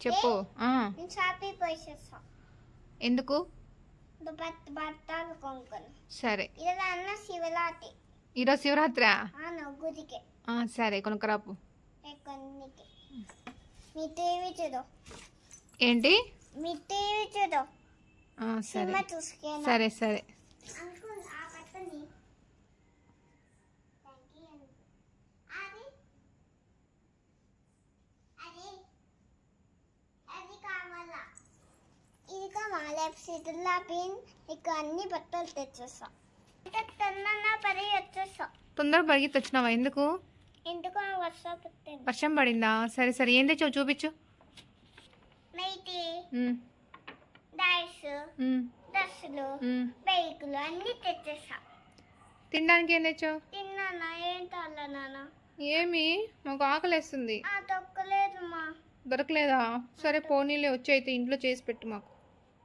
చెప్పు. నేను షాపింగ్ పోయేస్తా. ఎందుకు? బట్టలు కొనుక్కొని. సరే. ఇలా అన్న శివరాత్రి. ఈరోజు శివరాత్రా? గుడికి. సరే కొనుక్కరాపు. మీ టీవీ చూడు. ఏంటి? మీ టీవీ చూడు. సరే సరే సరే. ఇదిగా మా లెఫ్ట్లా పిన్ ఇక అన్ని బట్టలు తెచ్చేస్తా. పడి వచ్చేస్తా. తొందరగా పరిగెత్తి వచ్చినావా? ఎందుకు? వర్షం పడిందా? సరే సరే. ఏం తెచ్చావు చూపించు. నైటీ, డైస్, డ్రెస్సులు, బైకులు అన్ని తెచ్చేస్తా. తినడానికి ఏం తెచ్చావు? తిన్నానా? ఏం తాళ్ళ నాన్న? ఏమి? మాకు ఆకలేస్తుంది. దొక్కలేదమ్మా. దొరకలేదా? సరే పోనీలే, వచ్చి అయితే ఇంట్లో చేసి పెట్టు మాకు.